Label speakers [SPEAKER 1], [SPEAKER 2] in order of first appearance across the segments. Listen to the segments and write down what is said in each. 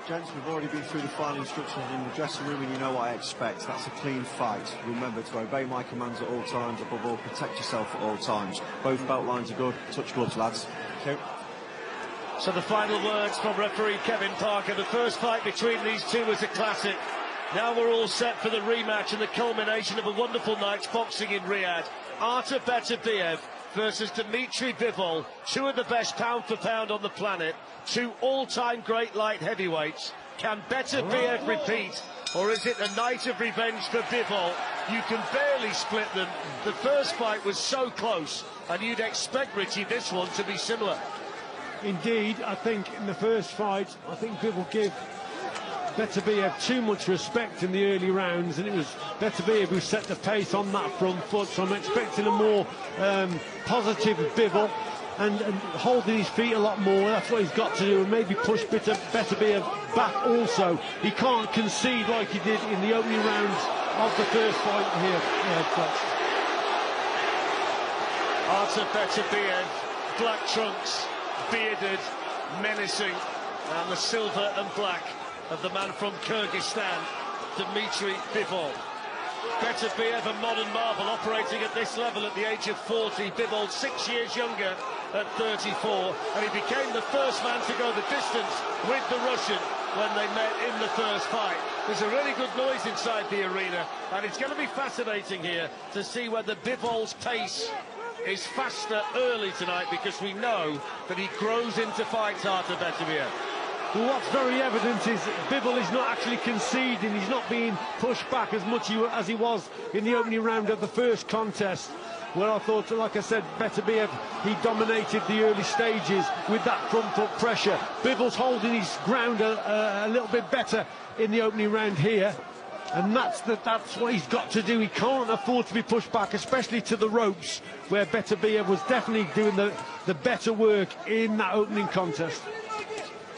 [SPEAKER 1] Gents, we've already been through the final instructions in the dressing room, and you know what I expect. That's a clean fight. Remember to obey my commands at all times. Above all, protect yourself at all times. Both belt lines are good. Touch gloves, lads. Thank you.
[SPEAKER 2] So the final words from referee Kevin Parker. The first fight between these two was a classic. Now we're all set for the rematch and the culmination of a wonderful night's boxing in Riyadh. Artur Beterbiev versus Dmitry Bivol, two of the best pound for pound on the planet, two all-time great light heavyweights. Can Beterbiev repeat, or is it a night of revenge for Bivol? You can barely split them. The first fight was so close, and you'd expect, Richie, this one to be similar.
[SPEAKER 3] Indeed, I think in the first fight, I think Bivol gave Beterbiev too much respect in the early rounds, and it was Beterbiev who set the pace on that front foot, so I'm expecting a more positive Bivol and holding his feet a lot more. That's what he's got to do, and maybe push Beterbiev back also. He can't concede like he did in the opening rounds of the first fight here.
[SPEAKER 2] Artur Beterbiev, black trunks, bearded, menacing, and the silver and black of the man from Kyrgyzstan, Dmitry Bivol. Beterbiev, a modern marvel, operating at this level at the age of 40. Bivol 6 years younger at 34, and he became the first man to go the distance with the Russian when they met in the first fight. There's a really good noise inside the arena, and it's going to be fascinating here to see whether Bivol's pace is faster early tonight, because we know that he grows into fights, Artur Beterbiev.
[SPEAKER 3] Well, what's very evident is Bivol is not actually conceding. He's not being pushed back as much as he was in the opening round of the first contest, where I thought, like I said, Beterbiev, he dominated the early stages with that front foot pressure. Bivol's holding his ground a little bit better in the opening round here, and that's what he's got to do. He can't afford to be pushed back, especially to the ropes, where Beterbiev was definitely doing the better work in that opening contest.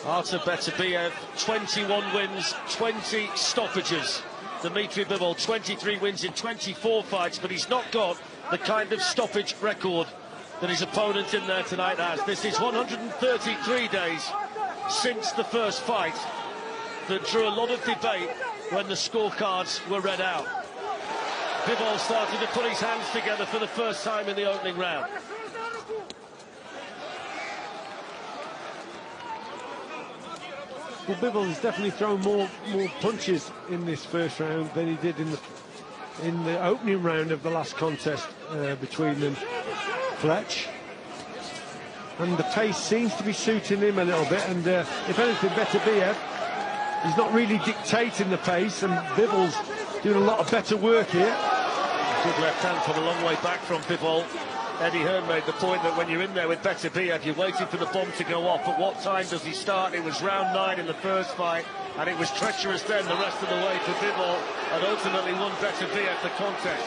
[SPEAKER 2] Artur Beterbiev, 21 wins, 20 stoppages. Dmitry Bivol, 23 wins in 24 fights, but he's not got the kind of stoppage record that his opponent in there tonight has. This is 133 days since the first fight that drew a lot of debate when the scorecards were read out. Bivol started to put his hands together for the first time in the opening round.
[SPEAKER 3] Well, Bivol has definitely thrown more punches in this first round than he did in the opening round of the last contest between them, Fletch. And the pace seems to be suiting him a little bit, and if anything, Beterbiev is not really dictating the pace, and Bivol's doing a lot of better work here.
[SPEAKER 2] Good left hand from a long way back from Bivol. Eddie Hearn made the point that when you're in there with Beterbiev, you're waiting for the bomb to go off. At what time does he start? It was round 9 in the first fight, and it was treacherous then the rest of the way for Bivol, and ultimately won Beterbiev the contest.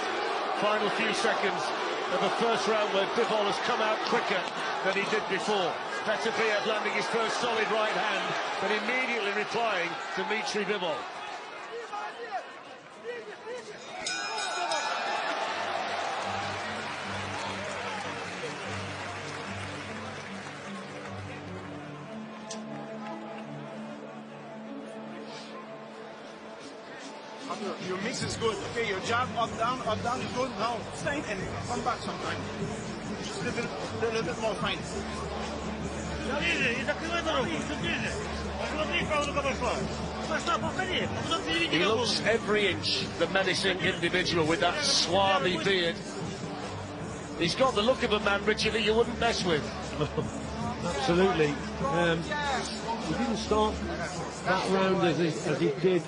[SPEAKER 2] Final few seconds of the first round where Bivol has come out quicker than he did before. Beterbiev landing his first solid right hand, but immediately replying to Dmitry Bivol.
[SPEAKER 4] Your mix is good. Okay, your jab up down is good. Now stay and come back sometime. Just a little bit more fine.
[SPEAKER 2] He looks every inch the menacing individual with that swarthy beard. He's got the look of a man, Richard, that you wouldn't mess with.
[SPEAKER 3] Absolutely. He didn't start that round as he did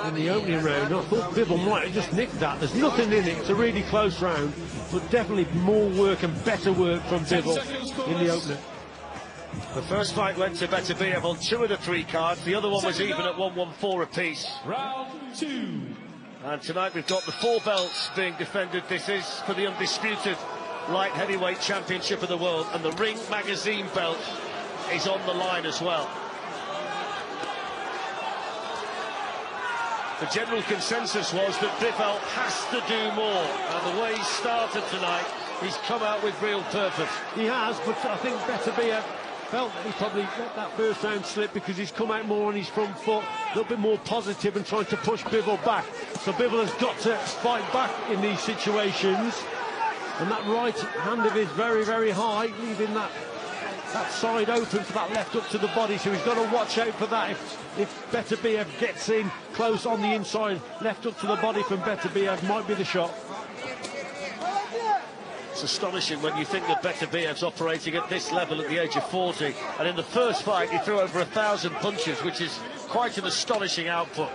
[SPEAKER 3] in the opening round. I thought Bivol might have just nicked that. There's nothing in it. It's a really close round, but definitely more work and better work from Bivol in the opener.
[SPEAKER 2] The first fight went to Beterbiev on 2 of the 3 cards. The other one was even at 114 apiece.
[SPEAKER 5] Round 2.
[SPEAKER 2] And tonight we've got the 4 belts being defended. This is for the undisputed light heavyweight championship of the world, and the Ring Magazine belt is on the line as well. The general consensus was that Bivol has to do more, and the way he started tonight, he's come out with real purpose.
[SPEAKER 3] He has, but I think Beterbiev felt that he probably let that first round slip because he's come out more on his front foot, a little bit more positive and trying to push Bivol back. So Bivol has got to fight back in these situations. And that right hand of his very, very high, leaving that side open for that left up to the body. So he's got to watch out for that. If Beterbiev gets in close on the inside, left up to the body from Beterbiev might be the shot.
[SPEAKER 2] It's astonishing when you think that Beterbiev's operating at this level at the age of 40, and in the first fight he threw over 1,000 punches, which is quite an astonishing output.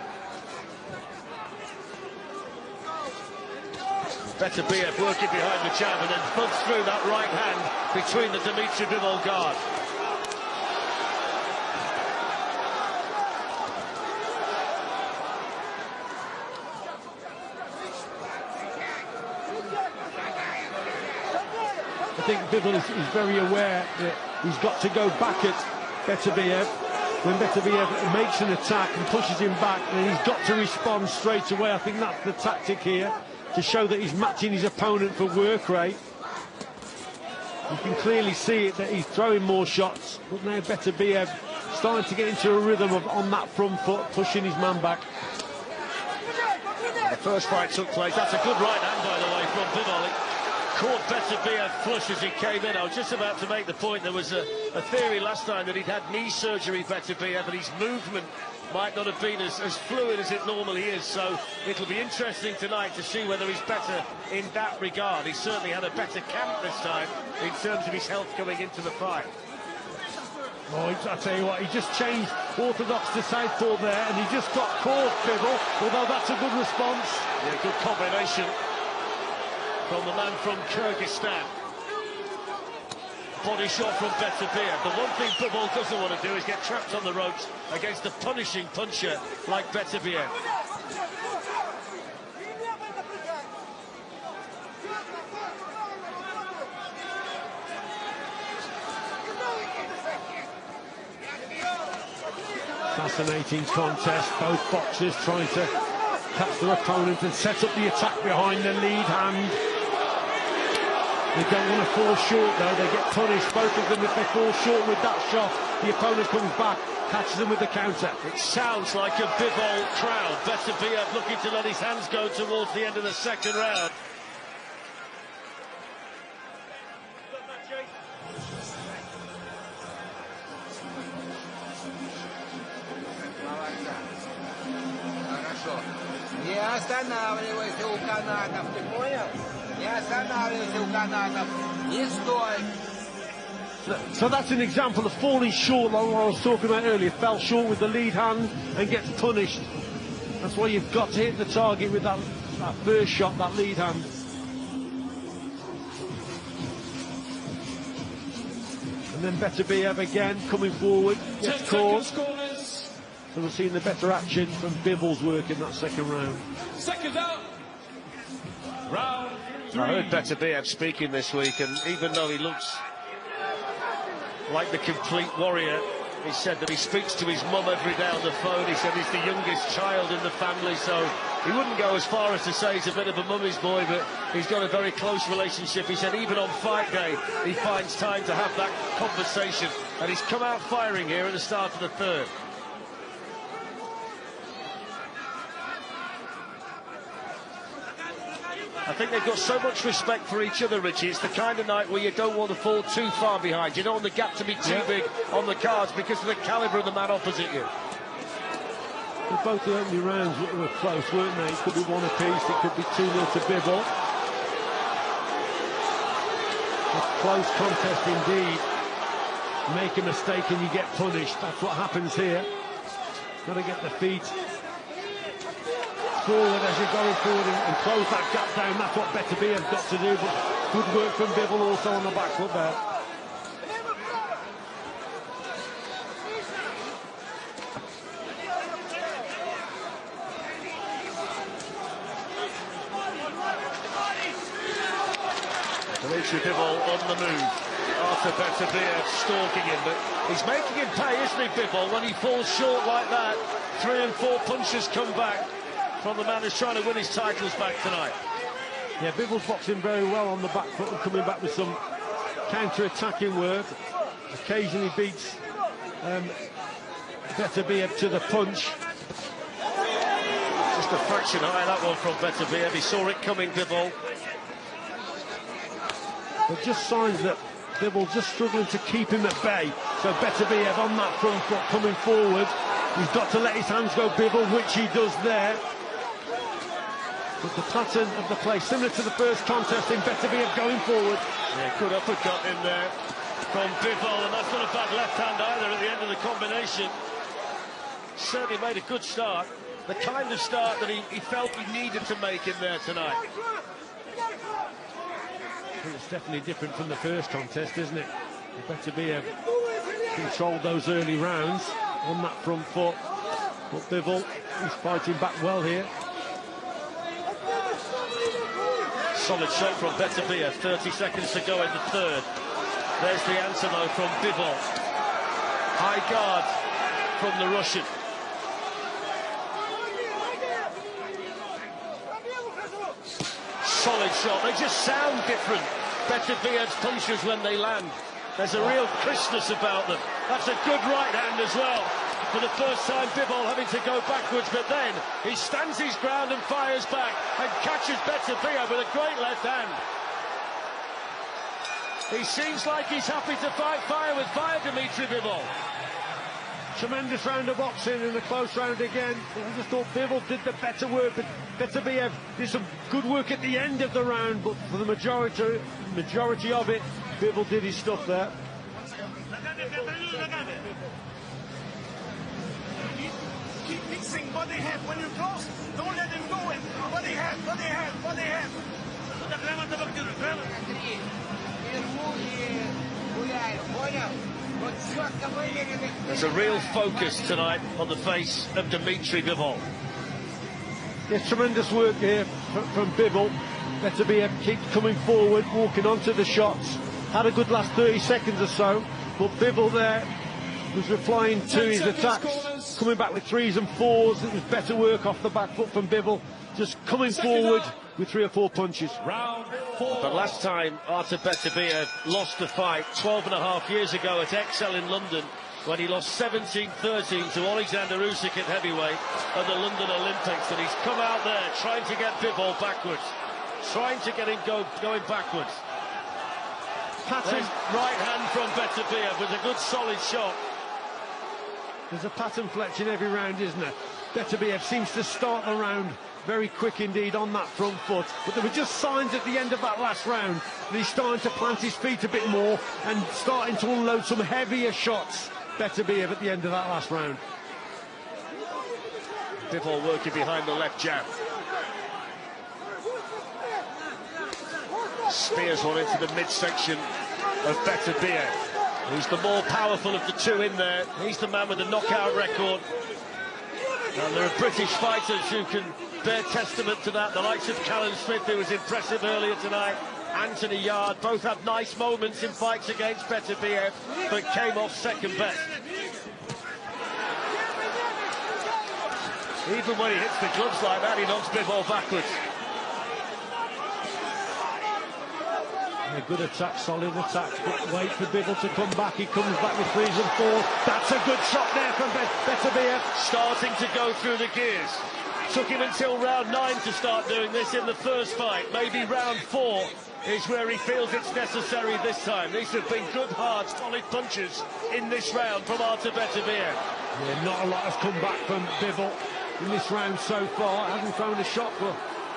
[SPEAKER 2] Beterbiev working behind the jab and then bumps through that right hand between the Dimitri Bivol guard.
[SPEAKER 3] I think Bivol is very aware that he's got to go back at Beterbiev. When Beterbiev makes an attack and pushes him back, then he's got to respond straight away. I think that's the tactic here, to show that he's matching his opponent for work rate. You can clearly see it that he's throwing more shots, but now Beterbiev starting to get into a rhythm of on that front foot, pushing his man back.
[SPEAKER 2] The first fight took place. That's a good right hand, by the way, from Bivol. Caught Beterbiev flush as he came in. I was just about to make the point. There was a theory last time that he'd had knee surgery, Beterbiev, and his movement might not have been as fluid as it normally is. So it'll be interesting tonight to see whether he's better in that regard. He certainly had a better camp this time in terms of his health going into the fight.
[SPEAKER 3] Oh, I tell you what, he just changed orthodox to southpaw there, and he just got caught, Bivol, although that's a good response.
[SPEAKER 2] Yeah, good combination from the man from Kyrgyzstan. Body shot from Beterbiev. The one thing Bivol doesn't want to do is get trapped on the ropes against a punishing puncher like Beterbiev.
[SPEAKER 3] Fascinating contest, both boxers trying to catch their opponent and set up the attack behind the lead hand. They don't want to fall short though, they get punished, both of them. If they fall short with that shot, the opponent comes back, catches them with the counter.
[SPEAKER 2] It sounds like a Bivol crowd. Beterbiev looking to let his hands go towards the end of the second round.
[SPEAKER 5] Не останавливайся у канатов, ты понял? Не останавливайся у канатов, не стой.
[SPEAKER 3] So that's an example of falling short, like what I was talking about earlier. Fell short with the lead hand and gets punished. That's why you've got to hit the target with that first shot, that lead hand. And then Beterbiev again coming forward, gets caught. So we're seeing the better action from Bivol's work in that second round.
[SPEAKER 6] Second out. Round 3.
[SPEAKER 2] I heard Beterbiev speaking this week, and even though he looks like the complete warrior, he said that he speaks to his mum every day on the phone. He said he's the youngest child in the family, so he wouldn't go as far as to say he's a bit of a mummy's boy, but he's got a very close relationship. He said even on fight day, he finds time to have that conversation, and he's come out firing here at the start of the third. I think they've got so much respect for each other, Richie. It's the kind of night where you don't want to fall too far behind. You don't want the gap to be too big on the cards because of the calibre of the man opposite you.
[SPEAKER 3] Well, both the opening rounds were close, weren't they? It could be one apiece, it could be 2-0 to Bivol. A close contest indeed. Make a mistake and you get punished. That's what happens here. Got to get the feet forward as you're going forward and close that gap down. That's what Beterbiev's got to do, but good work from Bivol also on the back foot there.
[SPEAKER 2] Dimitri Bivol on the move after Beterbiev stalking him, but he's making him pay, isn't he, Bivol? When he falls short like that, 3 and 4 punches come back from the man who's trying to win his titles back tonight.
[SPEAKER 3] Yeah, Bivol's boxing very well on the back foot and coming back with some counter-attacking work. occasionally beats Beterbiev to the punch.
[SPEAKER 2] Just a fraction high, that one from Beterbiev. He saw it coming, Bivol.
[SPEAKER 3] But just signs that Bivol just struggling to keep him at bay. So Beterbiev on that front foot coming forward. He's got to let his hands go, Bivol, which he does there. But the pattern of the play, similar to the first contest in Beterbiev going forward.
[SPEAKER 2] Yeah, good uppercut in there from Bivol, and that's not a bad left hand either at the end of the combination. Certainly made a good start. The kind of start that he felt he needed to make in there tonight.
[SPEAKER 3] I think it's definitely different from the first contest, isn't it? Beterbiev controlled those early rounds on that front foot, but Bivol is fighting back well here.
[SPEAKER 2] Solid shot from Beterbiev, 30 seconds to go in the third. There's the answer though from Bivol. High guard from the Russian. Solid shot, they just sound different. Beterbiev's punches when they land. There's a real crispness about them. That's a good right hand as well. For the first time, Bivol having to go backwards, but then he stands his ground and fires back and catches Beterbiev with a great left hand. He seems like he's happy to fight fire with fire, Dmitry Bivol.
[SPEAKER 3] Tremendous round of boxing in the close round again. I just thought Bivol did the better work, but Beterbiev did some good work at the end of the round, but for the majority of it, Bivol did his stuff there.
[SPEAKER 4] Keep mixing body head when you close. Don't let him go in. Body head, body head, body head.
[SPEAKER 2] There's a real focus tonight on the face of Dmitry Bivol.
[SPEAKER 3] There's tremendous work here from Bivol. Beterbiev keeps coming forward, walking onto the shots. Had a good last 30 seconds or so, but Bivol there was replying to his attacks, coming back with threes and fours. It was better work off the back foot from Bivol, just coming forward with 3 or 4 punches.
[SPEAKER 6] Round 4.
[SPEAKER 2] The last time Artur Beterbiev lost the fight, 12.5 years ago at Excel in London, when he lost 17-13 to Alexander Usyk at heavyweight at the London Olympics, and he's come out there trying to get Bivol backwards, trying to get him going backwards.
[SPEAKER 3] Pattern.
[SPEAKER 2] Right hand from Beterbiev with a good solid shot.
[SPEAKER 3] There's a pattern, Fletch, in every round, isn't there? Beterbiev seems to start the round very quick indeed on that front foot, but there were just signs at the end of that last round that he's starting to plant his feet a bit more and starting to unload some heavier shots. Beterbiev at the end of that last round.
[SPEAKER 2] Bivol working behind the left jab. Spears one into the midsection of Beterbiev, who's the more powerful of the two in there. He's the man with the knockout record. And there are British fighters who can bear testament to that. The likes of Callum Smith, who was impressive earlier tonight. Anthony Yard, both had nice moments in fights against Beterbiev, but came off second best. Even when he hits the gloves like that, he knocks Bivol backwards.
[SPEAKER 3] A good attack, solid attack, but wait for Bivol to come back. He comes back with 3s and 4s. That's a good shot there from Beterbiev.
[SPEAKER 2] Starting to go through the gears. Took him until round 9 to start doing this in the first fight. Maybe round 4 is where he feels it's necessary this time. These have been good, hard, solid punches in this round from Artur Beterbiev.
[SPEAKER 3] Yeah, not a lot has come back from Bivol in this round so far. Hasn't thrown a shot for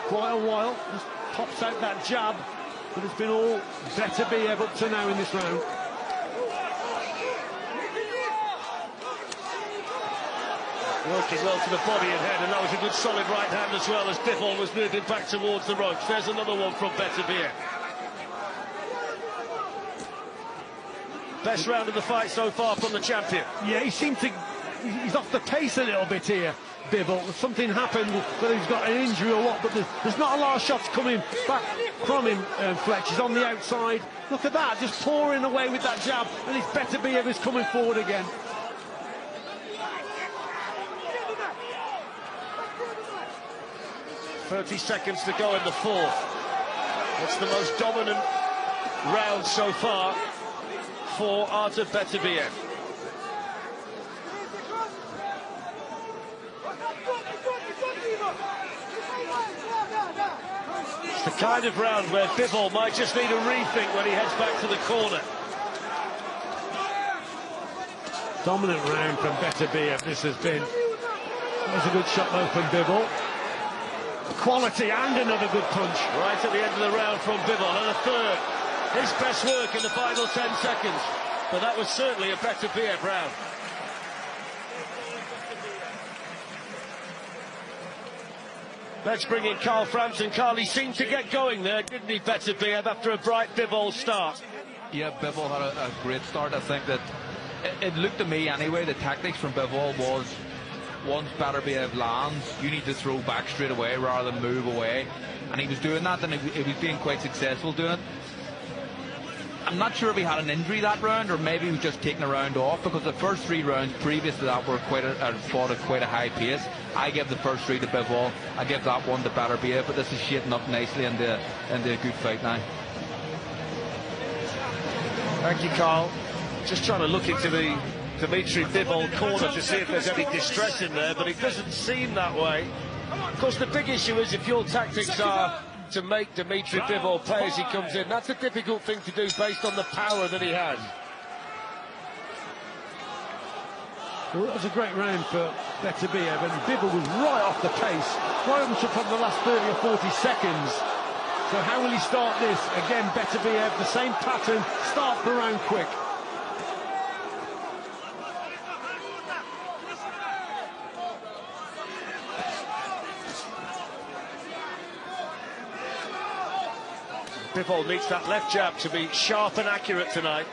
[SPEAKER 3] quite a while. Just pops out that jab. But it's been all Beterbiev up to now in this round.
[SPEAKER 2] Working well to the body and head, and that was a good solid right hand as well as Bivol was moving back towards the ropes. There's another one from Beterbiev. Best round of the fight so far from the champion.
[SPEAKER 3] Yeah, he's off the pace a little bit here, Bivol. Something happened, whether he's got an injury or what, but there's not a lot of shots coming back from him, Fletch. He's on the outside. Look at that, just pouring away with that jab, and it's Beterbiev is coming forward again.
[SPEAKER 2] .30 seconds to go in the fourth. It's the most dominant round so far for Artur Beterbiev. It's the kind of round where Bivol might just need a rethink when he heads back to the corner.
[SPEAKER 3] Dominant round from Beterbiev this has been. That was a good shot though from Bivol. Quality and another good punch.
[SPEAKER 2] Right at the end of the round from Bivol, and a third. His best work in the final 10 seconds. But that was certainly a Beterbiev round. Let's bring in Carl Frampton. Carl, he seemed to get going there, didn't he, Beterbiev, after a bright Bivol start?
[SPEAKER 7] Yeah, Bivol had a great start. I think that it looked to me anyway, the tactics from Bivol was, once Beterbiev lands, you need to throw back straight away rather than move away. And he was doing that, and he was being quite successful doing it. I'm not sure if he had an injury that round, or maybe he was just taking a round off, because the first 3 rounds previous to that were fought at quite a high pace. I give the first 3 to Bivol, I give that one to Beterbiev, but this is shaping up nicely into a good fight now.
[SPEAKER 2] Thank you, Carl. Just trying to look into the Dimitri Bivol corner to see if there's any distress in there, but it doesn't seem that way. Of course, the big issue is if your tactics are to make Dimitri Bivol play as he comes in, that's a difficult thing to do based on the power that he has.
[SPEAKER 3] Well, that was a great round for Beterbiev, and Bivol was right off the pace, right up from the last 30 or 40 seconds. So how will he start this? Again, Beterbiev, the same pattern, start the round quick.
[SPEAKER 2] Bivol needs that left jab to be sharp and accurate tonight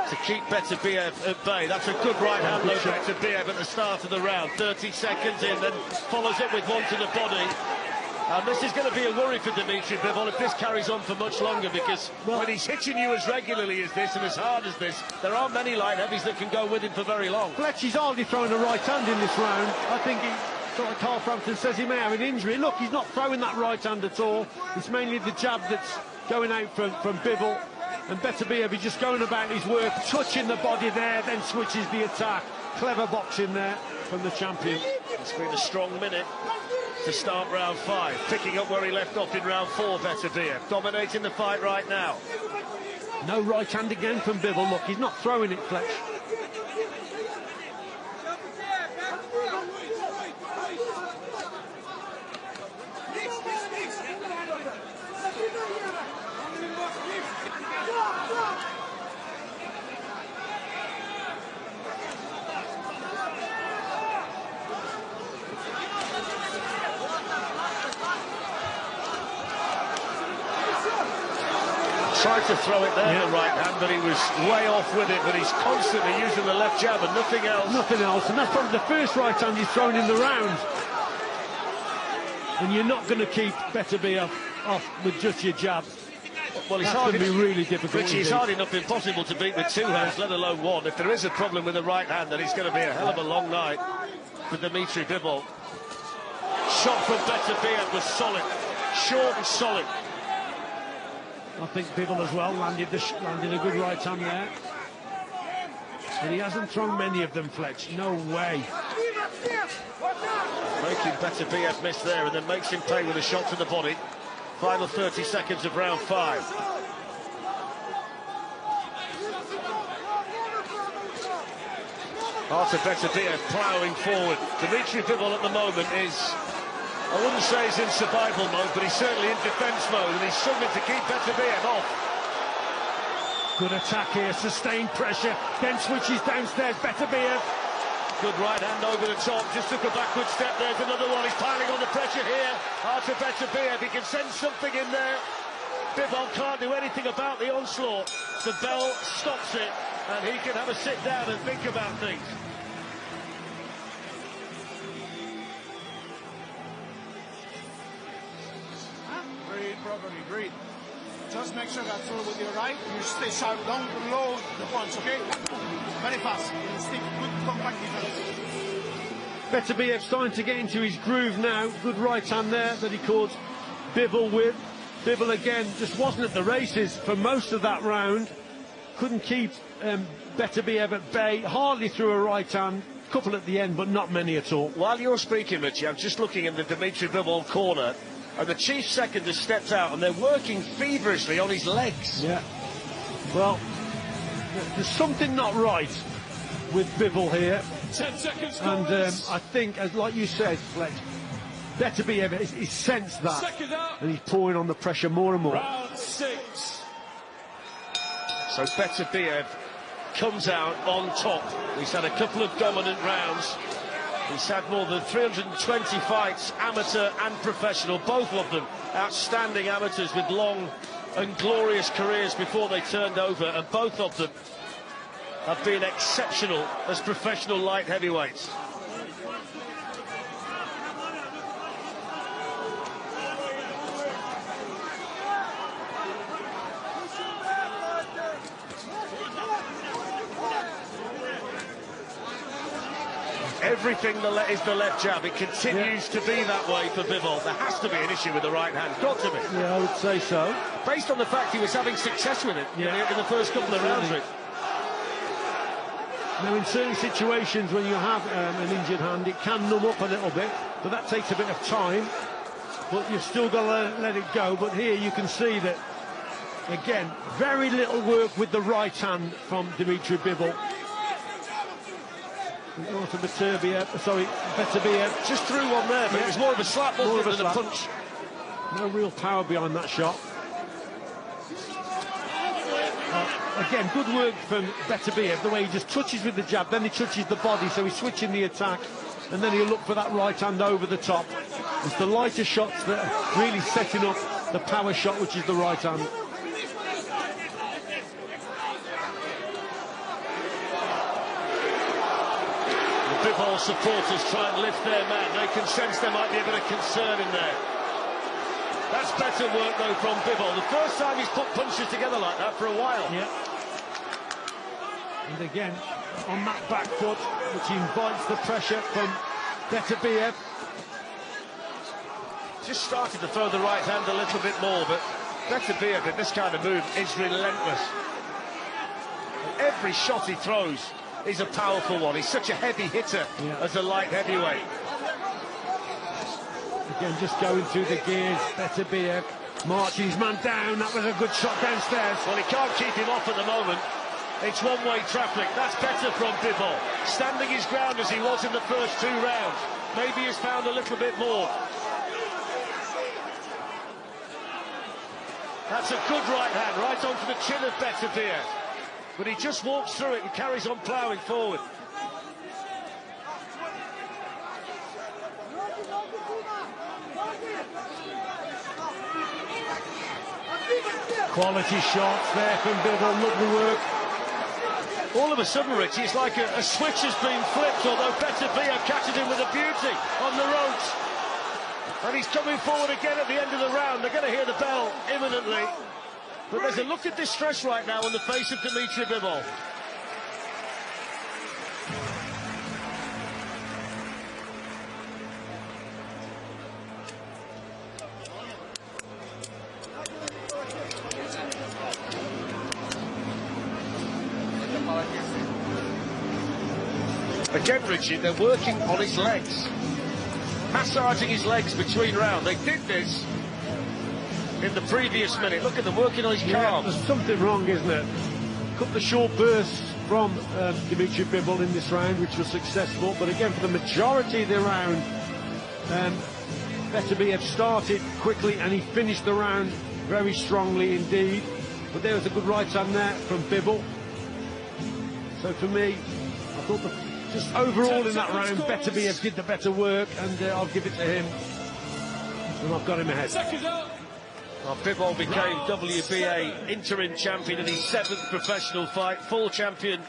[SPEAKER 2] to keep Beterbiev at bay. That's a good right hand though, Beterbiev at the start of the round. 30 seconds in, then follows it with one to the body. And this is going to be a worry for Dimitri Bivol if this carries on for much longer, because when he's hitting you as regularly as this and as hard as this, there aren't many light heavies that can go with him for very long.
[SPEAKER 3] Fletcher's hardly throwing a right hand in this round. I think sort of Carl Frampton says he may have an injury. Look, he's not throwing that right hand at all. It's mainly the jab that's going out from Bivol. And Beterbiev is just going about his work, touching the body there, then switches the attack. Clever boxing there from the champion.
[SPEAKER 2] It's been a strong minute to start round 5, picking up where he left off in round 4. Beterbiev dominating the fight right now.
[SPEAKER 3] No right hand again from Bivol. Look, he's not throwing it, Fletch.
[SPEAKER 2] Tried to throw it there, the right hand, but he was way off with it, but he's constantly using the left jab and nothing else.
[SPEAKER 3] Nothing else, and that's probably the first right hand he's thrown in the round. And you're not going to keep Beterbiev off with just your jab.
[SPEAKER 2] Well, it's
[SPEAKER 3] going to be really difficult.
[SPEAKER 2] Which is hard enough impossible to beat with 2 hands, let alone 1. If there is a problem with the right hand, then it's going to be a hell of a long night for Dimitri Bivol. Shot from Beterbiev was solid, short and solid.
[SPEAKER 3] I think Bivol as well landed a good right hand there. But he hasn't thrown many of them, Fletch. No way.
[SPEAKER 2] Making Beterbiev miss there, and then makes him pay with a shot to the body. Final 30 seconds of round 5. Artur Beterbiev ploughing forward. Dimitri Bivol at the moment is, I wouldn't say he's in survival mode, but he's certainly in defence mode, and he's struggling to keep Beterbiev off.
[SPEAKER 3] Good attack here, sustained pressure, then switches downstairs. Beterbiev.
[SPEAKER 2] Good right hand over the top, just took a backward step. There's another one, he's piling on the pressure here. Artur Beterbiev, he can send something in there. Bivol can't do anything about the onslaught. The bell stops it, and he can have a sit down and think about things.
[SPEAKER 4] Breathe properly, breathe. Just make sure that throw with your right, you stay sharp, don't load the punch, okay? Very fast, you stick good compact defense.
[SPEAKER 3] Beterbiev starting to get into his groove now. Good right hand there that he caught Bivol with. Bivol again just wasn't at the races for most of that round. couldn't keep Beterbiev at bay, hardly threw a right hand, couple at the end, but not many at all.
[SPEAKER 2] While you're speaking, Richie, I'm just looking in the Dimitri Bivol corner, and the chief second has stepped out, and they're working feverishly on his legs.
[SPEAKER 3] Yeah. Well, there's something not right with Bivol here.
[SPEAKER 6] 10 seconds.
[SPEAKER 3] And I think, as like you said, Fletch, Beterbiev, he sensed that, and he's pouring on the pressure more and more.
[SPEAKER 6] Round 6.
[SPEAKER 2] So Beterbiev comes out on top. He's had a couple of dominant rounds. He's had more than 320 fights, amateur and professional, both of them outstanding amateurs with long and glorious careers before they turned over, and both of them have been exceptional as professional light heavyweights. Everything is the left jab. It continues to be that way for Bivol. There has to be an issue with the right hand. Got to be.
[SPEAKER 3] Yeah, I would say so.
[SPEAKER 2] Based on the fact he was having success with it in the first couple of rounds.
[SPEAKER 3] Now, in certain situations when you have an injured hand, it can numb up a little bit, but that takes a bit of time. But you've still got to let it go. But here you can see that, again, very little work with the right hand from Dimitri Bivol. To Beterbiev, Beterbiev
[SPEAKER 2] just threw one there, but it was more of a slap than a punch.
[SPEAKER 3] No real power behind that shot. Again, good work from Beterbiev, the way he just touches with the jab, then he touches the body, so he's switching the attack, and then he'll look for that right hand over the top. It's the lighter shots that are really setting up the power shot, which is the right hand.
[SPEAKER 2] Bivol supporters try and lift their man. They can sense there might be a bit of concern in there. That's better work, though, from Bivol. The first time he's put punches together like that for a while.
[SPEAKER 3] Yeah. And again, on that back foot, which invites the pressure from Beterbiev.
[SPEAKER 2] Just started to throw the right hand a little bit more, but Beterbiev in this kind of move is relentless. And every shot he throws is a powerful one. He's such a heavy hitter as a light heavyweight.
[SPEAKER 3] Again, just going through the gears, Beterbiev marching his man down. That was a good shot downstairs.
[SPEAKER 2] Well, he can't keep him off at the moment. It's one-way traffic. That's better from Bivol. Standing his ground as he was in the first 2 rounds. Maybe he's found a little bit more. That's a good right hand, right onto the chin of Beterbiev. But he just walks through it and carries on ploughing forward.
[SPEAKER 3] Quality shots there from Bivol, lovely work.
[SPEAKER 2] All of a sudden, Richie, it's like a switch has been flipped, although Beterbiev catches him with a beauty on the ropes. And he's coming forward again at the end of the round. They're going to hear the bell imminently. But there's a look of distress right now on the face of Dimitri Bivol. Again, Richie, they're working on his legs, massaging his legs between rounds. They did this in the previous minute. Look at them working on his calves.
[SPEAKER 3] There's something wrong, isn't it? Couple of short bursts from Dimitri Bivol in this round, which was successful. But again, for the majority of the round, Beterbiev started quickly and he finished the round very strongly indeed. But there was a good right hand there from Bivol. So for me, I thought just overall in that round, Beterbiev did the better work, and I'll give it to him. And I've got him ahead.
[SPEAKER 2] Well, Bivol became WBA interim champion in his 7th professional fight, full champion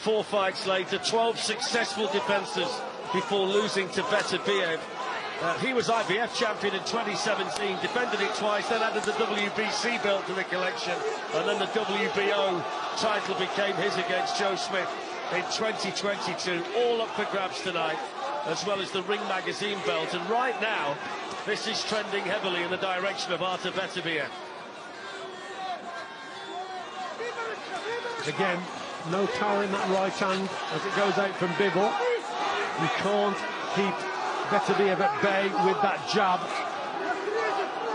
[SPEAKER 2] 4 fights later, 12 successful defences before losing to Beterbiev. He was IBF champion in 2017, defended it twice, then added the WBC belt to the collection, and then the WBO title became his against Joe Smith in 2022. All up for grabs tonight, as well as the Ring Magazine belt. And right now, this is trending heavily in the direction of Artur Beterbiev.
[SPEAKER 3] Again, no power in that right hand as it goes out from Bivol. You can't keep Beterbiev at bay with that jab.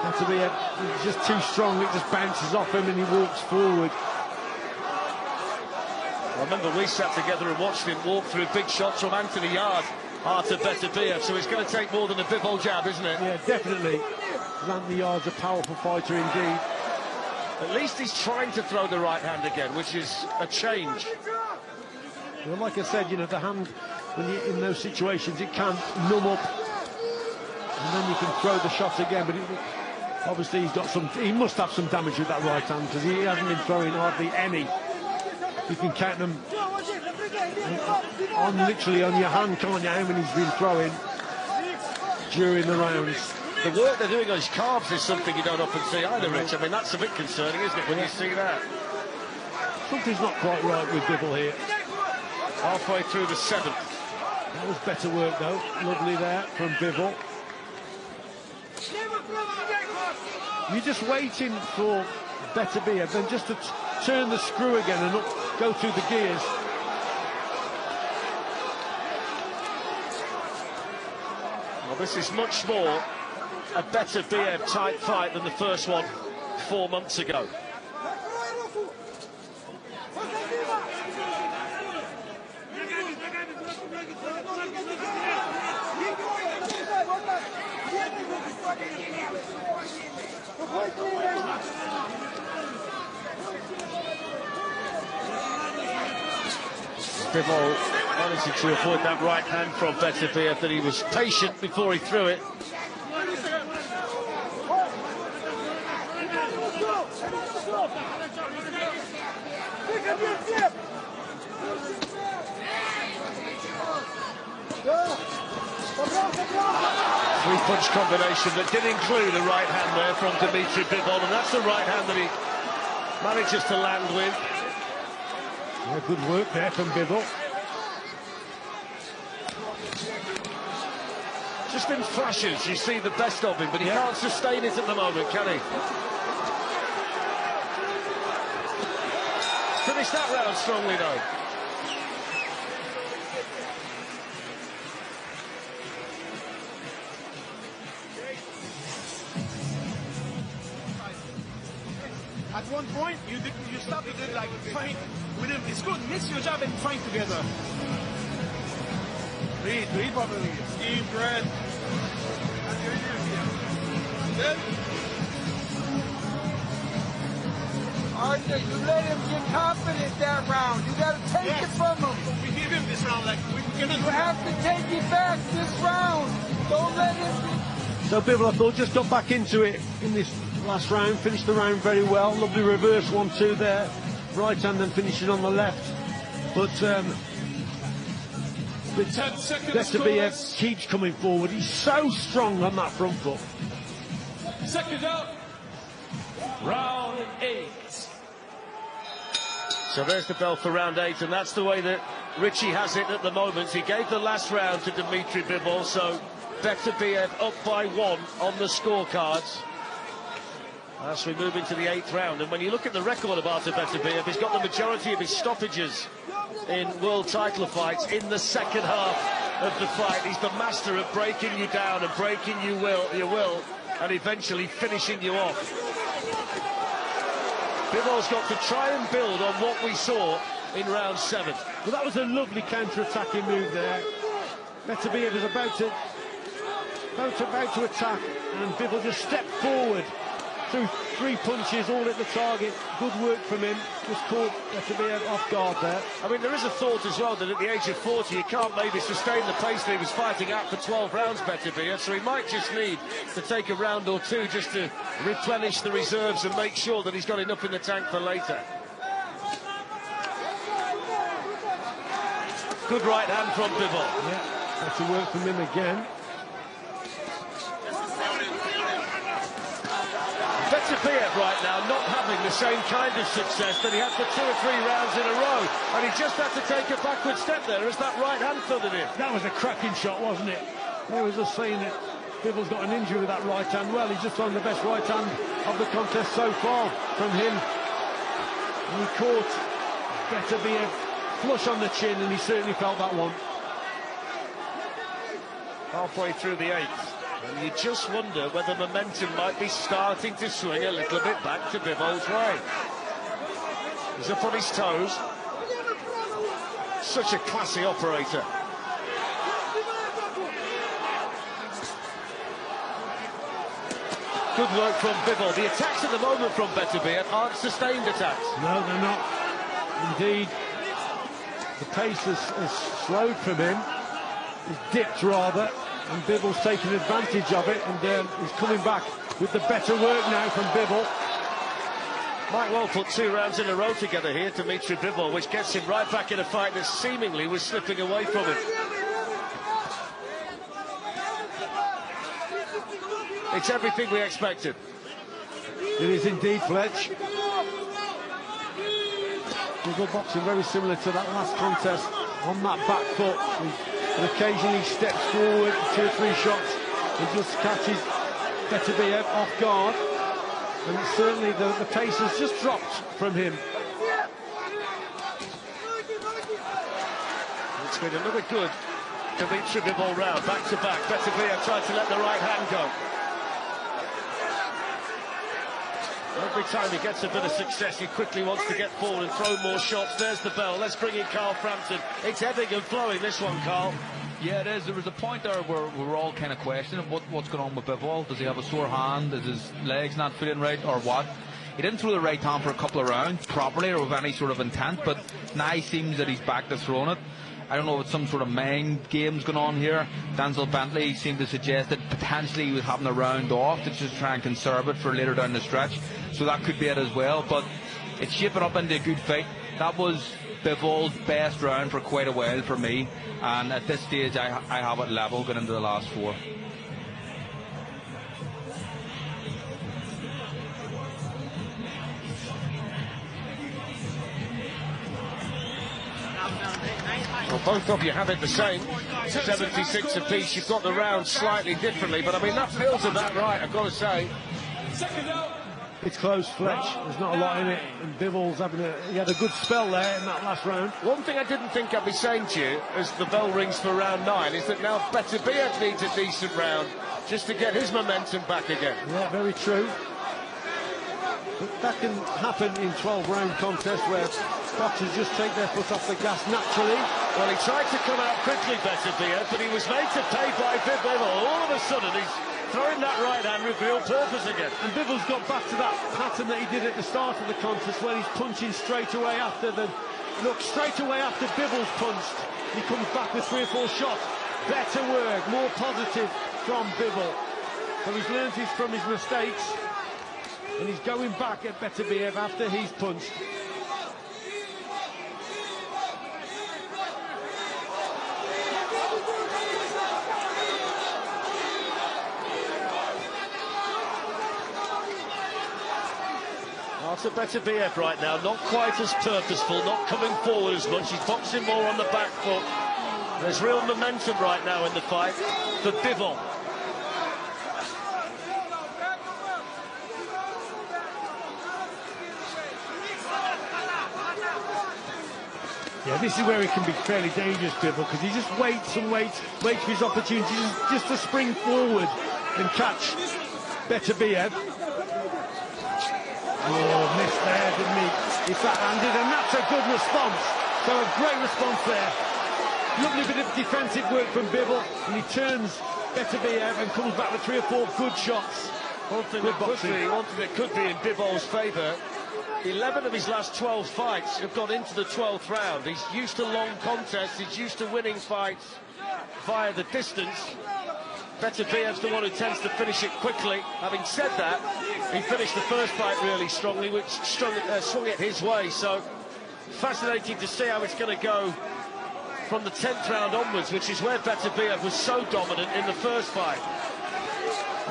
[SPEAKER 3] Beterbiev is just too strong, it just bounces off him and he walks forward.
[SPEAKER 2] I remember we sat together and watched him walk through big shots from Anthony Yard after Beterbiev, so it's going to take more than a Bivol jab, isn't it?
[SPEAKER 3] Yeah, definitely. Anthony Yard's a powerful fighter indeed.
[SPEAKER 2] At least he's trying to throw the right hand again, which is a change.
[SPEAKER 3] Well, like I said, you know, the hand, when you're in those situations, it can numb up, and then you can throw the shot again. But obviously, he must have some damage with that right hand because he hasn't been throwing hardly any. You can count them literally on your hand, can't you? How many he's been throwing during the rounds.
[SPEAKER 2] The work they're doing on his calves is something you don't often see either, Rich. I mean, that's a bit concerning, isn't it, when you see that?
[SPEAKER 3] Something's not quite right with Bivol here.
[SPEAKER 2] Halfway through the 7th.
[SPEAKER 3] That was better work, though. Lovely there from Bivol. You're just waiting for Beterbiev then just to turn the screw again and go through the gears.
[SPEAKER 2] Well, this is much more a Beterbiev type fight than the first one 4 months ago. Bivol managing to avoid that right hand from Beterbiev, that he was patient before he threw it. Three-punch combination that did include a right hand there from Bivol, and that's the right hand that he manages to land with.
[SPEAKER 3] Yeah, good work there from Bivol.
[SPEAKER 2] Just in flashes, you see the best of him, but he can't sustain it at the moment, can he? Finished that round strongly, though.
[SPEAKER 4] At one point, you started it like fight with him. It's good. Mix your jab and fight together. Breathe properly. Deep breath. Good.
[SPEAKER 5] Arthur, you let him get confident that round. You got to take it from him.
[SPEAKER 4] We give him this round like we cannot.
[SPEAKER 5] You have to take it back this round. Don't let him.
[SPEAKER 3] So Bivol, I thought, just got back into it in this last round, finished the round very well. Lovely reverse 1-2 there. Right hand then finishing on the left. But Beterbiev keeps coming forward. He's so strong on that front foot.
[SPEAKER 6] Second up, round 8.
[SPEAKER 2] So there's the bell for round 8, and that's the way that Richie has it at the moment. He gave the last round to Dmitry Bivol, so Beterbiev up by 1 on the scorecards as we move into the 8th round. And when you look at the record of Artur Beterbiev, he's got the majority of his stoppages in world title fights in the second half of the fight. He's the master of breaking you down and breaking your will and eventually finishing you off. Bivol's got to try and build on what we saw in round 7.
[SPEAKER 3] Well, that was a lovely counter-attacking move there. Beterbiev was about to attack, and Bivol just stepped forward through 3 punches, all at the target. Good work from him. Just caught Beterbiev off guard there.
[SPEAKER 2] I mean, there is a thought as well that at the age of 40, you can't maybe sustain the pace that he was fighting at for 12 rounds, Beterbiev, so he might just need to take a round or 2 just to replenish the reserves and make sure that he's got enough in the tank for later. Good right hand from Bivol.
[SPEAKER 3] Yeah, better work from him again.
[SPEAKER 2] Beterbiev right now not having the same kind of success that he had for 2 or 3 rounds in a row, and he just had to take a backward step there as that right hand thudded in.
[SPEAKER 3] That was a cracking shot, wasn't it? They was just saying that Bivol's got an injury with that right hand. Well, he's just on the best right hand of the contest so far from him. And he caught Beterbiev flush on the chin, and he certainly felt that one.
[SPEAKER 2] Halfway through the 8th, and you just wonder whether momentum might be starting to swing a little bit back to Bivol's way. He's up on his toes. Such a classy operator. Good work from Bivol. The attacks at the moment from Beterbiev aren't sustained attacks.
[SPEAKER 3] No, they're not. Indeed, the pace has slowed from him. He's dipped rather, and Bivol's taken advantage of it, and he's coming back with the better work now from Bivol.
[SPEAKER 2] Might well put 2 rounds in a row together here, Dimitri Bivol, which gets him right back in a fight that seemingly was slipping away from him. It's everything we expected.
[SPEAKER 3] It is indeed, Fletch. Bivol boxing very similar to that last contest, on that back foot, and occasionally steps forward, 2 or 3 shots, and just catches Beterbiev off guard. And certainly the pace has just dropped from him.
[SPEAKER 2] It's been another good Dimitri Bivol round, back to back. Beterbiev tried to let the right hand go. Every time he gets a bit of success, he quickly wants to get forward and throw more shots. There's the bell. Let's bring in Carl Frampton. It's ebbing and flowing, this one, Carl.
[SPEAKER 7] Yeah, it is. There was a point there where we were all kind of questioning what's going on with Bivol. Does he have a sore hand? Is his legs not feeling right, or what? He didn't throw the right hand for a couple of rounds properly or with any sort of intent, but now he seems that he's back to throwing it. I don't know if it's some sort of mind games going on here. Denzel Bentley seemed to suggest that potentially he was having a round off to just try and conserve it for later down the stretch. So that could be it as well, but it's shaping up into a good fight. That was Bivol's best round for quite a while for me, and at this stage I have it level going into the last 4.
[SPEAKER 2] Well, both of you have it the same, 76 apiece. You've got the round slightly differently, but I mean, that feels about right, I've got to say.
[SPEAKER 3] It's close, Fletch. There's not a lot in it, and Bivol's he had a good spell there in that last round.
[SPEAKER 2] One thing I didn't think I'd be saying to you as the bell rings for round 9 is that now Beterbiev needs a decent round just to get his momentum back again.
[SPEAKER 3] Yeah, very true. But that can happen in 12-round contests where boxers just take their foot off the gas naturally.
[SPEAKER 2] Well, he tried to come out quickly, Beterbiev, but he was made to pay by Bivol. All of a sudden, he's throwing that right hand with real purpose again.
[SPEAKER 3] And Bivol's got back to that pattern that he did at the start of the contest, where he's punching straight away after straight away after Bivol's punched. He comes back with 3 or 4 shots. Better work, more positive from Bivol. So he's learned from his mistakes, and he's going back at Beterbiev after he's punched.
[SPEAKER 2] After Beterbiev right now, not quite as purposeful, not coming forward as much. He's boxing more on the back foot. There's real momentum right now in the fight for Bivol.
[SPEAKER 3] Yeah, this is where he can be fairly dangerous, Bivol, because he just waits and waits for his opportunity just to spring forward and catch Beterbiev. Oh, missed there, didn't he? It's that-handed, and that's a good response. So a great response there. Lovely bit of defensive work from Bivol, and he turns Beterbiev and comes back with 3 or 4 good shots.
[SPEAKER 2] One thing that could be in Bivol's favour, 11 of his last 12 fights have gone into the 12th round. He's used to long contests, he's used to winning fights via the distance. Beterbiev's the one who tends to finish it quickly. Having said that, he finished the first fight really strongly, which swung it his way. So fascinating to see how it's going to go from the 10th round onwards, which is where Beterbiev was so dominant in the first fight.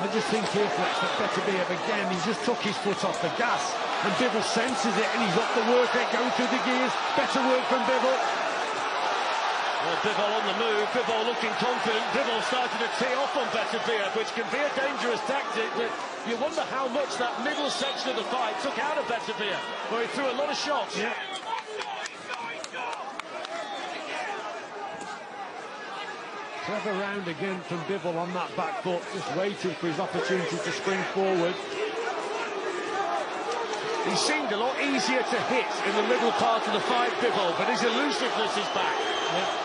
[SPEAKER 3] I just think here that Beterbiev again, he just took his foot off the gas, and Bivol senses it, and he's up the work rate, going through the gears. Better work from Bivol.
[SPEAKER 2] Well, Bivol on the move, Bivol looking confident. Bivol started to tee off on Beterbiev, which can be a dangerous tactic, but you wonder how much that middle section of the fight took out of Beterbiev, where he threw a lot of shots.
[SPEAKER 3] Yeah. Clever round again from Bivol on that back foot, just waiting for his opportunity to spring forward.
[SPEAKER 2] He seemed a lot easier to hit in the middle part of the fight, Bivol, but his elusiveness is back.
[SPEAKER 3] Yeah.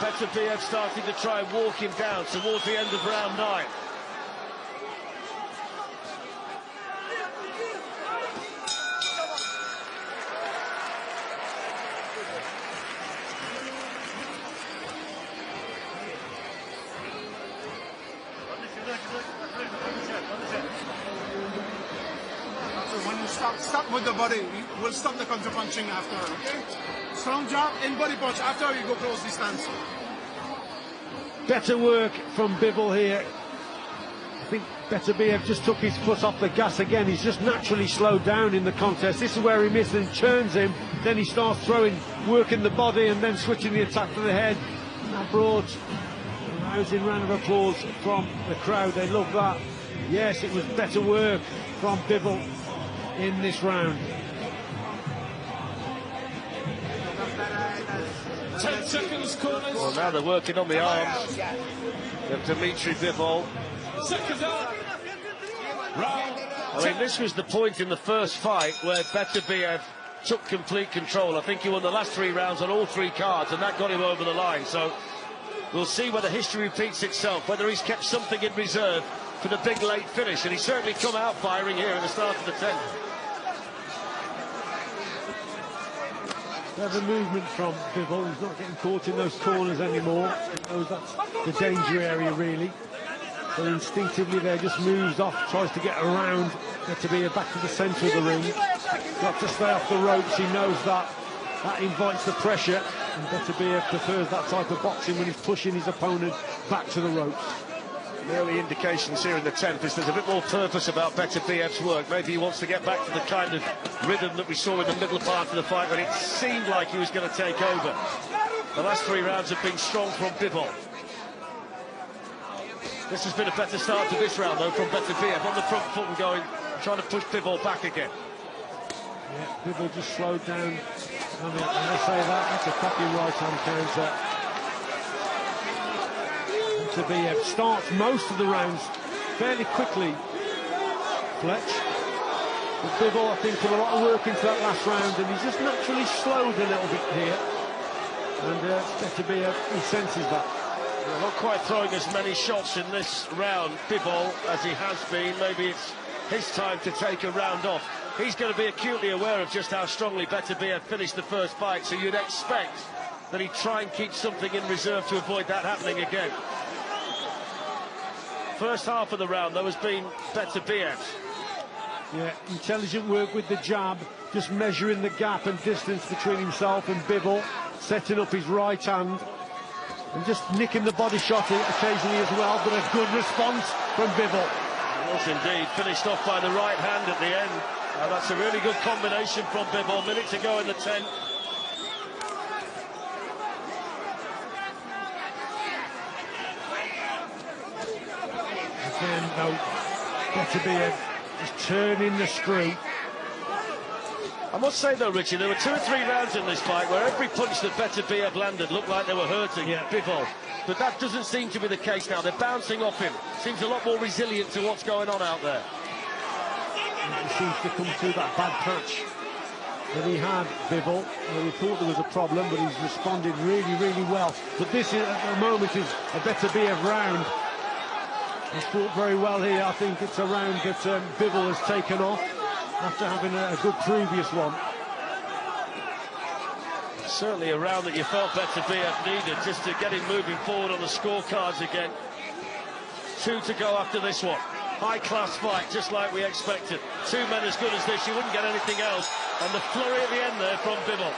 [SPEAKER 2] Beterbiev starting to try and walk him down towards the end of round 9.
[SPEAKER 4] When you stop with the body, we'll stop the counter punching after, okay? Strong jab in body punch after you go close distance.
[SPEAKER 3] Better work from Bivol here. I think Beterbiev just took his foot off the gas again. He's just naturally slowed down in the contest. This is where he misses and churns him. Then he starts throwing, working the body and then switching the attack to the head. That brought a rousing round of applause from the crowd. They love that. Yes, it was better work from Bivol in this round.
[SPEAKER 6] 10 seconds, corners.
[SPEAKER 2] Well, now they're working on the arms of Dmitry Bivol.
[SPEAKER 6] Seconds out. Round.
[SPEAKER 2] I mean, this was the point in the first fight where Beterbiev took complete control. I think he won the last 3 rounds on all 3 cards, and that got him over the line. So we'll see whether history repeats itself, whether he's kept something in reserve for the big late finish, and he's certainly come out firing here at the start of the 10th.
[SPEAKER 3] Clever movement from Bivol. He's not getting caught in those corners anymore. He knows that's the danger area, really. So instinctively there, just moves off, tries to get around Beterbiev back to the centre of the ring. Got to stay off the ropes. He knows that. That invites the pressure, and Beterbiev prefers that type of boxing when he's pushing his opponent back to the ropes.
[SPEAKER 2] The early indications here in the 10th is there's a bit more purpose about Beterbiev's work. Maybe he wants to get back to the kind of rhythm that we saw in the middle part of the fight when it seemed like he was going to take over. The last 3 rounds have been strong from Bivol. This has been a better start to this round, though, from Beterbiev on the front foot and trying to push Bivol back again.
[SPEAKER 3] Yeah, Bivol just slowed down. I mean, when I say that, that's a cracking right-hand counter. Beterbiev starts most of the rounds fairly quickly, Fletch. But Bivol, I think, put a lot of work into that last round, and he's just naturally slowed a little bit here. And Beterbiev, he senses that.
[SPEAKER 2] Well, not quite throwing as many shots in this round, Bivol, as he has been. Maybe it's his time to take a round off. He's going to be acutely aware of just how strongly Beterbiev finished the first fight, so you'd expect that he'd try and keep something in reserve to avoid that happening again. First half of the round, though, has been Beterbiev's.
[SPEAKER 3] Yeah, intelligent work with the jab, just measuring the gap and distance between himself and Bivol, setting up his right hand, and just nicking the body shot occasionally as well, but a good response from Bivol.
[SPEAKER 2] It was indeed, finished off by the right hand at the end. Now, that's a really good combination from Bivol. Minute to go in the 10th.
[SPEAKER 3] Again, though, Beterbiev just turning the screw.
[SPEAKER 2] I must say, though, Richie, there were 2 or 3 rounds in this fight where every punch that Beterbiev landed looked like they were hurting Bivol. But that doesn't seem to be the case now. They're bouncing off him. Seems a lot more resilient to what's going on out there.
[SPEAKER 3] He seems to come through that bad patch that he had, Bivol. Well, we thought there was a problem, but he's responded really, really well. But this, at the moment, is a Beterbiev round. He's fought very well here. I think it's a round that Bivol has taken off after having a good previous one.
[SPEAKER 2] Certainly a round that you felt Beterbiev needed just to get him moving forward on the scorecards again. 2 to go after this one. High-class fight, just like we expected. 2 men as good as this, you wouldn't get anything else. And the flurry at the end there from Bivol.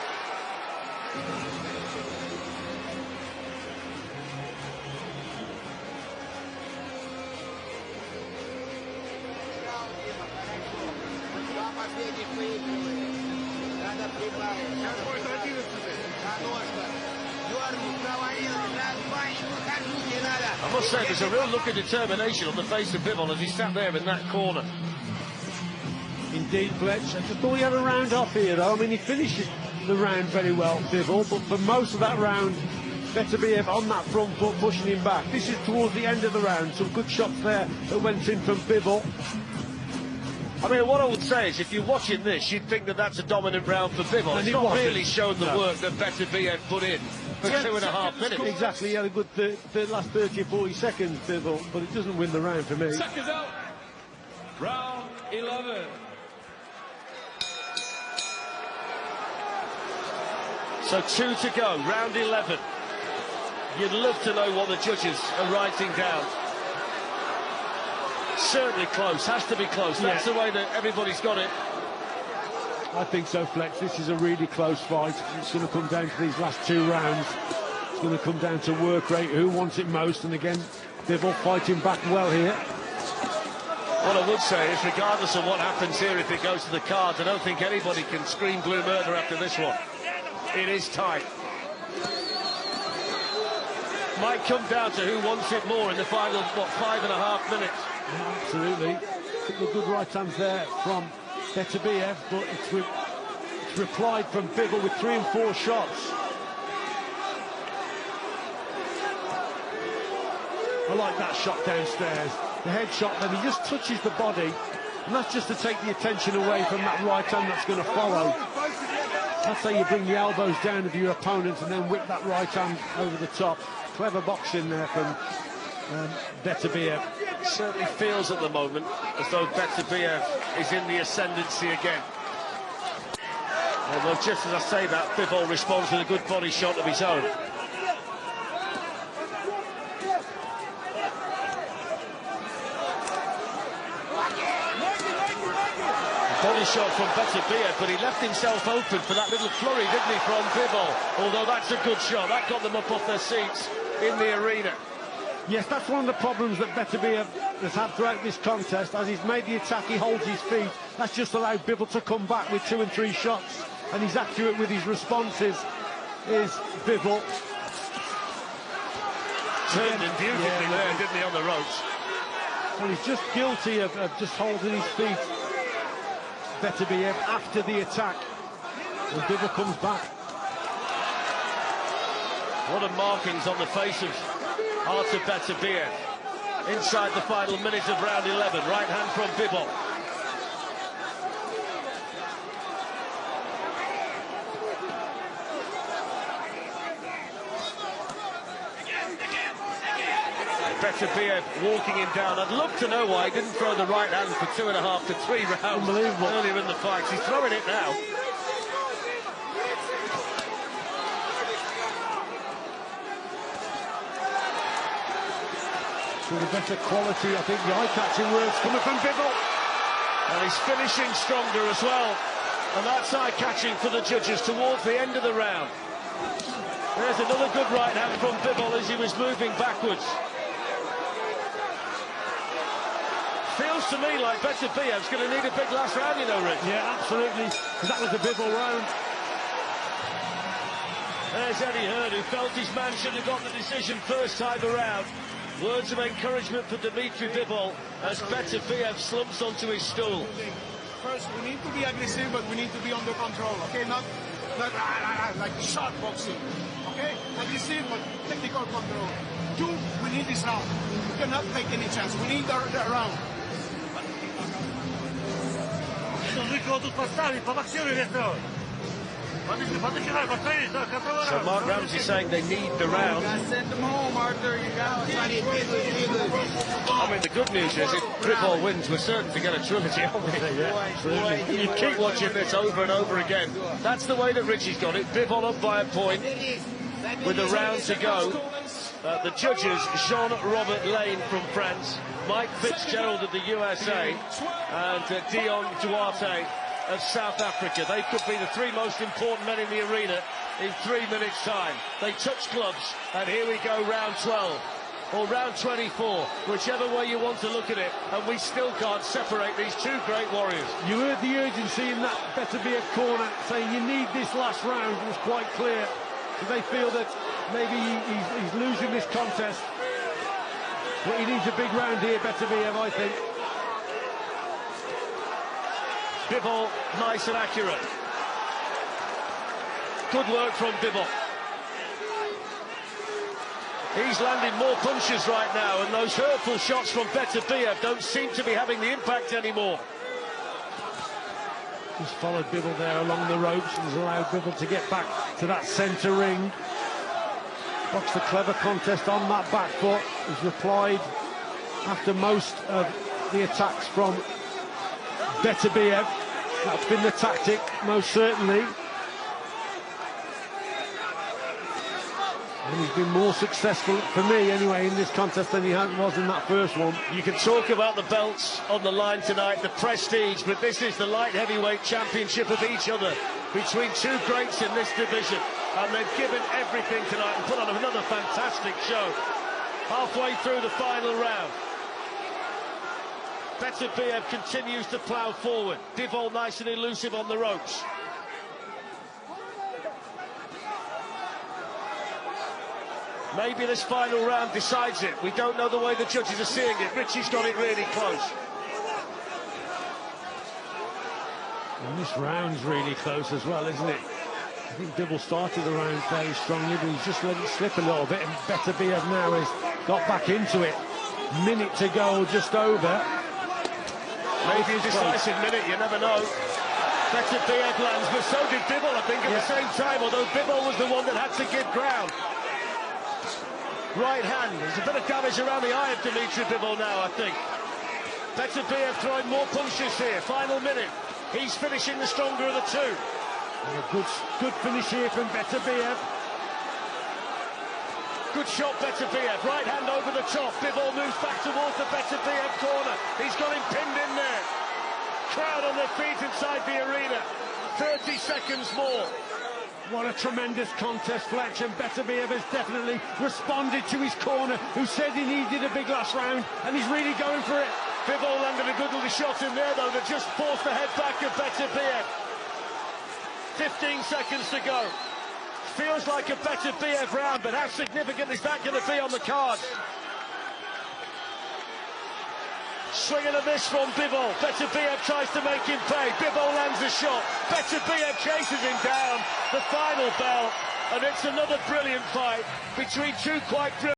[SPEAKER 2] I must say, there's a real look of determination on the face of Bivol as he sat there in that corner.
[SPEAKER 3] Indeed, Fletch. I just thought he had a round off here, though. I mean, he finished the round very well, Bivol, but for most of that round, Beterbiev on that front foot, pushing him back. This is towards the end of the round, some good shots there that went in from Bivol.
[SPEAKER 2] I mean, what I would say is, if you're watching this, you'd think that that's a dominant round for Bivol.
[SPEAKER 3] And
[SPEAKER 2] it's
[SPEAKER 3] it
[SPEAKER 2] not
[SPEAKER 3] wasn't.
[SPEAKER 2] really shown the work that Beterbiev put in for 2.5 minutes.
[SPEAKER 3] Exactly, he had a good last 30 or 40 seconds, Bivol, but it doesn't win the round for me.
[SPEAKER 6] Seconds out. Round 11.
[SPEAKER 2] So 2 to go, round 11. You'd love to know what the judges are writing down. Certainly close, has to be close. That's the way that everybody's got it.
[SPEAKER 3] I think so, Flex. This is a really close fight. It's going to come down to these last 2 rounds. It's going to come down to work rate, who wants it most, and again, Bivol fighting back well here.
[SPEAKER 2] What I would say is, regardless of what happens here, if it goes to the cards, I don't think anybody can scream blue murder after this one. It is tight. Might come down to who wants it more in the final, 5.5 minutes.
[SPEAKER 3] Yeah, absolutely. A couple of good right hands there from Beterbiev, but it's replied from Bivol with 3 and 4 shots. I like that shot downstairs. The head shot, then he just touches the body, and that's just to take the attention away from that right hand that's going to follow. That's how you bring the elbows down of your opponent and then whip that right hand over the top. Clever boxing there from Beterbiev.
[SPEAKER 2] Certainly feels at the moment as though Beterbiev is in the ascendancy again. Although just as I say that, Bivol responds with a good body shot of his own. Body shot from Beterbiev, but he left himself open for that little flurry, didn't he, from Bivol? Although that's a good shot. That got them up off their seats in the arena.
[SPEAKER 3] Yes, that's one of the problems that Beterbiev has had throughout this contest. As he's made the attack, he holds his feet. That's just allowed Bivol to come back with 2 and 3 shots. And he's accurate with his responses, is Bivol.
[SPEAKER 2] Turned him beautifully there, didn't he, on the ropes?
[SPEAKER 3] Well, he's just guilty of just holding his feet, Beterbiev, after the attack. And Bivol comes back.
[SPEAKER 2] What a markings on the face of Artur Beterbiev. Inside the final minute of round 11, right hand from Bivol. Beterbiev walking him down. I'd love to know why he didn't throw the right hand for 2.5 to 3 rounds earlier in the fight. He's throwing it now.
[SPEAKER 3] With a better quality, I think, the eye-catching words coming from Bivol.
[SPEAKER 2] And he's finishing stronger as well. And that's eye-catching for the judges towards the end of the round. There's another good right hand from Bivol as he was moving backwards. Feels to me like Beterbiev's going to need a big last round, you know, Rich.
[SPEAKER 3] Yeah, absolutely. That was a Bivol round.
[SPEAKER 2] There's Eddie Hearn, who felt his man should have got the decision first time around. Words of encouragement for Dimitri Bivol as Beterbiev slumps onto his stool.
[SPEAKER 4] First, we need to be aggressive, but we need to be under control, okay? Not like shot boxing, okay? Aggressive, but technical control. 2, we need this round. We cannot take any chance. We need the round.
[SPEAKER 2] So Mark Ramsey saying they need the round.
[SPEAKER 5] Send them home, Arthur. You got
[SPEAKER 2] I mean, the good news is if Bivol wins, we're certain to get a trilogy, aren't we? You keep watching this over and over again. That's the way that Richie's got it. Bivol up by a point with a round to go. The judges, Jean-Robert Lane from France, Mike Fitzgerald of the USA, and Dion Duarte of South Africa. They could be the 3 most important men in the arena in 3 minutes' time. They touch gloves, and here we go, round 12, or round 24, whichever way you want to look at it, and we still can't separate these 2 great warriors.
[SPEAKER 3] You heard the urgency in that Beterbiev corner, saying you need this last round. It was quite clear. So they feel that maybe he's losing this contest, but he needs a big round here, Beterbiev, I think.
[SPEAKER 2] Bivol, nice and accurate. Good work from Bivol. He's landing more punches right now, and those hurtful shots from Beterbiev don't seem to be having the impact anymore.
[SPEAKER 3] Just followed Bivol there along the ropes and has allowed Bivol to get back to that centre ring. Boxed a clever contest on that back foot. He's replied after most of the attacks from Beterbiev. That's been the tactic, most certainly. And he's been more successful, for me anyway, in this contest than he was in that first one.
[SPEAKER 2] You can talk about the belts on the line tonight, the prestige, but this is the light heavyweight championship of each other between two greats in this division. And they've given everything tonight and put on another fantastic show. Halfway through the final round. Beterbiev continues to plough forward. Bivol nice and elusive on the ropes. Maybe this final round decides it. We don't know the way the judges are seeing it. Richie's got it really close.
[SPEAKER 3] And this round's really close as well, isn't it? I think Bivol started the round fairly strongly, but he's just let it slip a little bit, and Beterbiev now has got back into it. Minute to go, just over.
[SPEAKER 2] Maybe a decisive minute, you never know. Beterbiev lands, but so did Bivol, I think, at the same time, although Bivol was the one that had to give ground. Right hand, there's a bit of damage around the eye of Dimitri Bivol now, I think. Beterbiev throwing more punches here, final minute. He's finishing the stronger of the two.
[SPEAKER 3] And a good finish here from Beterbiev.
[SPEAKER 2] Good shot, Beterbiev, right hand over the top. Bivol moves back towards the Beterbiev corner. He's got him pinned in there. Crowd on their feet inside the arena. 30 seconds more.
[SPEAKER 3] What a tremendous contest, Fletch, and Beterbiev has definitely responded to his corner, who said he needed a big last round, and he's really going for it.
[SPEAKER 2] Bivol landed a good little shot in there, though, that just forced the head back of Beterbiev. 15 seconds to go. Feels like a Beterbiev round, but how significant is that going to be on the card? Swinging a miss from Bivol. Beterbiev tries to make him pay. Bivol lands a shot. Beterbiev chases him down. The final bell, and it's another brilliant fight between two quite brilliant